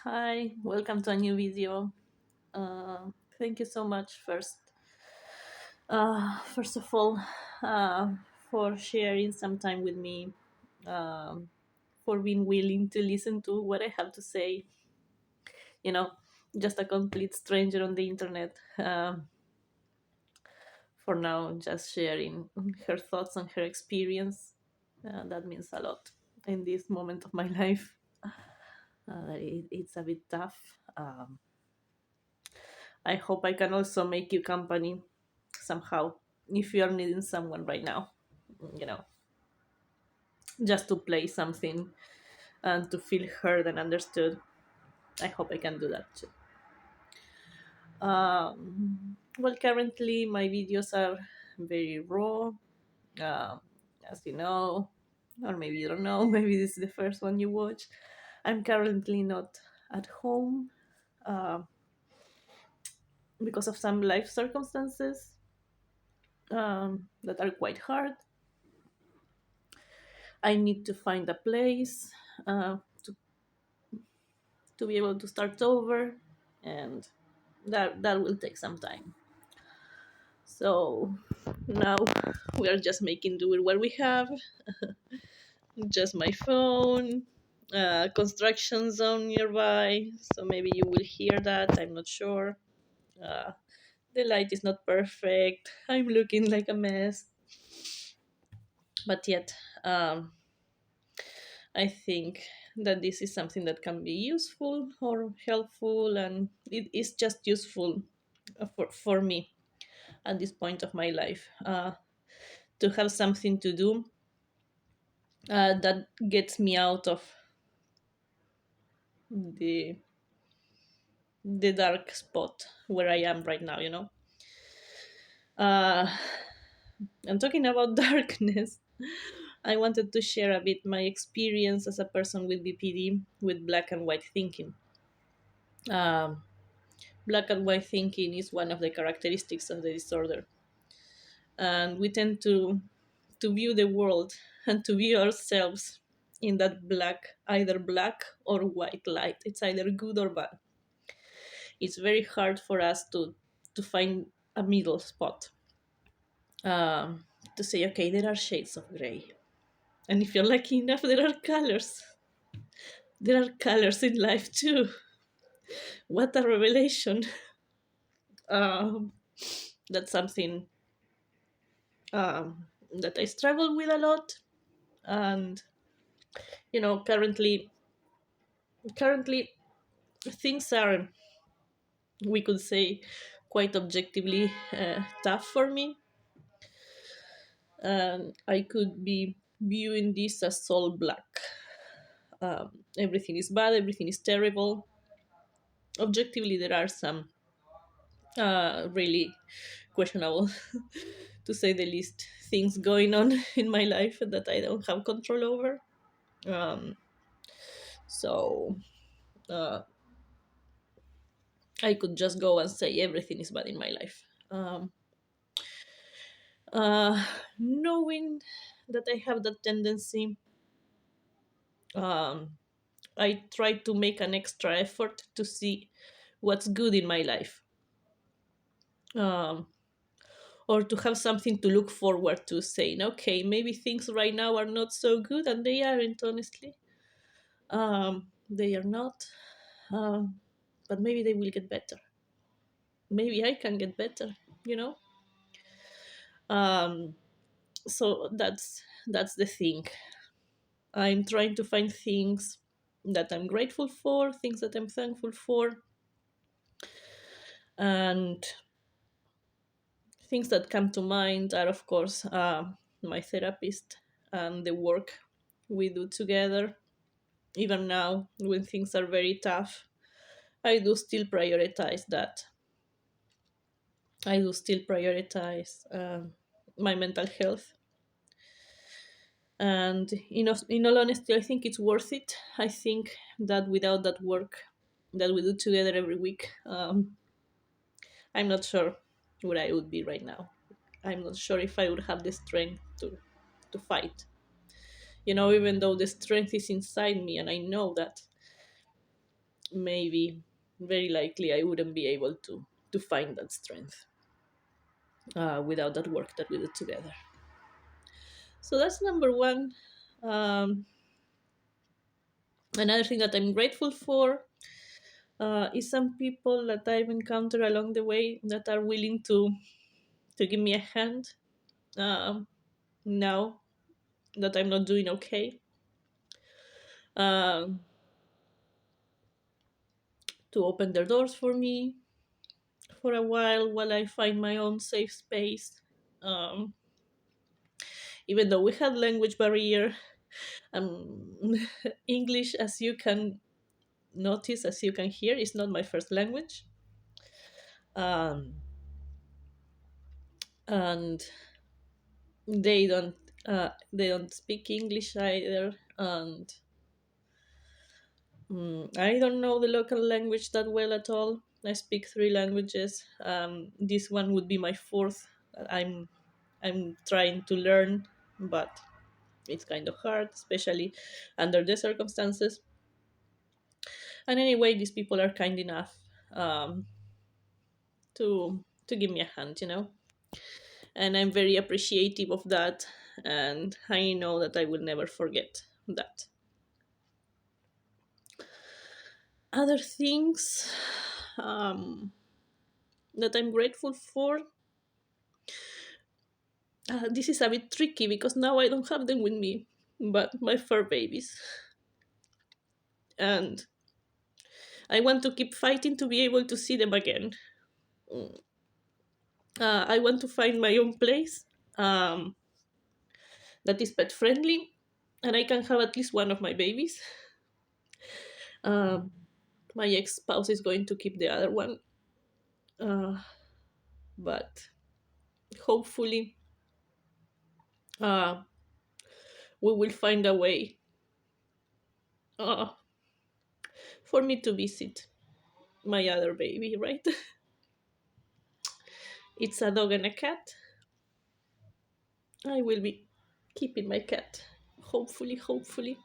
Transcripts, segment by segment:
Hi, welcome to a new video. Uh, Thank you so much first of all, uh, for sharing some time with me, um, for being willing to listen to what I have to say. You know, just a complete stranger on the internet. For now, just sharing her thoughts and her experience. That means a lot in this moment of my life. It's a bit tough. I hope I can also make you company somehow if you are needing someone right now, you know, just to play something and to feel heard and understood. I hope I can do that too. Well, currently my videos are very raw, uh, as you know, or maybe you don't know, maybe this is the first one you watch. I'm currently not at home uh, because of some life circumstances that are quite hard. I need to find a place uh, to, to be able to start over, and that will take some time. So now we are just making do with what we have, just my phone, construction zone nearby. So maybe you will hear that. I'm not sure. Uh, the light is not perfect. I'm looking like a mess, but yet um, I think that this is something that can be useful or helpful, and it is just useful for me at this point of my life to have something to do that gets me out of the the dark spot where I am right now. Uh, and talking about darkness, I wanted to share a bit my experience as a person with BPD, with black and white thinking. Um, Black and white thinking is one of the characteristics of the disorder, and we tend to view the world and to view ourselves in that either black or white light. It's either good or bad. It's very hard for us to find a middle spot, um, to say, okay, there are shades of gray, and if you're lucky enough, there are colors. There are colors in life too. What a revelation! um, that's something um, that I struggle with a lot, and currently things are, we could say, quite objectively tough for me, and I could be viewing this as all black. Everything is bad, everything is terrible. Objectively, there are some really questionable, to say the least, things going on in my life that I don't have control over. Um, so uh, I could just go and say everything is bad in my life. Uh, Knowing that I have that tendency, um, I try to make an extra effort to see what's good in my life, um, or to have something to look forward to, saying, okay, maybe things right now are not so good, and they aren't, honestly. They are not, um, but maybe they will get better. Maybe I can get better, you know? Um, so that's the thing. I'm trying to find things that I'm grateful for, things that I'm thankful for, and things that come to mind are, of course, my therapist and the work we do together. Even now, when things are very tough, I do still prioritize that. I do still prioritize my mental health. And in all honesty, I think it's worth it. I think that without that work that we do together every week, I'm not sure where I would be right now. I'm not sure if I would have the strength to fight. Even though the strength is inside me, and I know that maybe very likely I wouldn't be able to find that strength without that work that we did together. So that's number one. Um, Another thing that I'm grateful for is some people that I've encountered along the way that are willing to give me a hand um, now that I'm not doing okay. Um, to open their doors for me for a while I find my own safe space. Um, Even though we had language barrier, um, English, as you can notice, as you can hear, is not my first language. Um, and they don't speak English either, and I don't know the local language that well at all. I speak three languages. This one would be my fourth. I'm trying to learn, but it's kind of hard, especially under the circumstances. And anyway, these people are kind enough um, to give me a hand, and I'm very appreciative of that, and I know that I will never forget that. Other things that I'm grateful for. This is a bit tricky because now I don't have them with me, but my fur babies. And I want to keep fighting to be able to see them again. Mm. I want to find my own place um, that is pet friendly, and I can have at least one of my babies. Um, my ex spouse is going to keep the other one, uh, but hopefully uh, we will find a way uh, for me to visit my other baby, right? It's a dog and a cat. I will be keeping my cat, hopefully.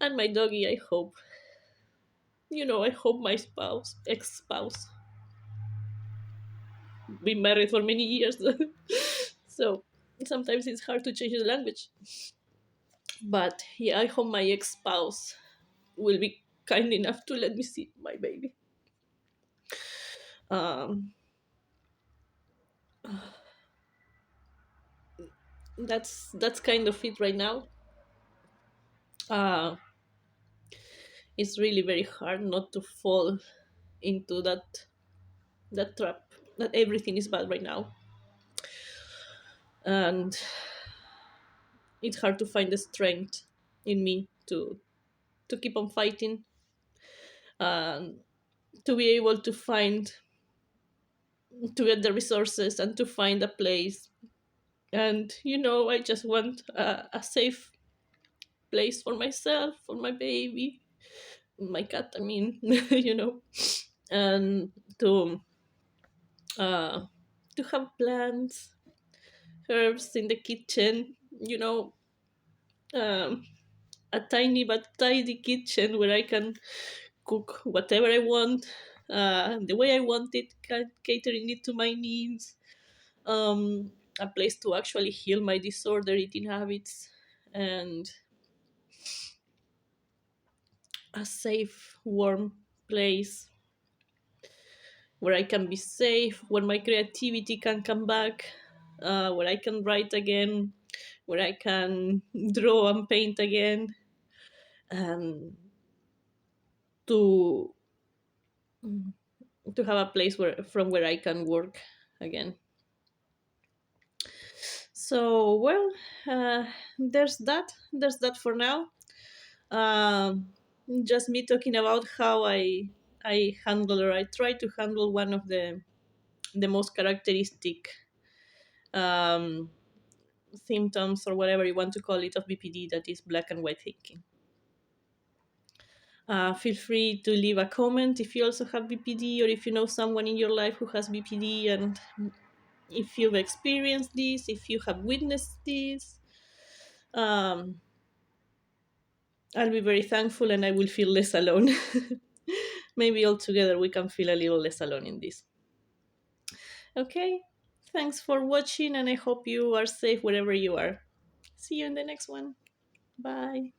And my doggy, I hope. I hope my ex spouse, been married for many years. So sometimes it's hard to change the language. But yeah, I hope my ex spouse will be kind enough to let me see my baby. Um, that's kind of it right now. Uh, it's really very hard not to fall into that trap that everything is bad right now, and it's hard to find the strength in me to keep on fighting, and to be able to get the resources and to find a place. And I just want a safe place for myself, for my baby, my cat, I mean. And to uh to have plants, herbs in the kitchen, um a tiny but tidy kitchen where I can cook whatever I want, the way I want it, catering it to my needs. A place to actually heal my disorder eating habits, and a safe, warm place where I can be safe, where my creativity can come back, where I can write again, where I can draw and paint again, and to to have a place where I can work again. So well, uh, there's that for now. Um, just me talking about how I handle, or I try to handle, one of the most characteristic um, symptoms, or whatever you want to call it, of BPD, that is black and white thinking. Feel free to leave a comment if you also have BPD, or if you know someone in your life who has BPD, and if you've experienced this, if you have witnessed this. Um, I'll be very thankful and I will feel less alone. Maybe all together we can feel a little less alone in this. Okay, thanks for watching, and I hope you are safe wherever you are. See you in the next one. Bye.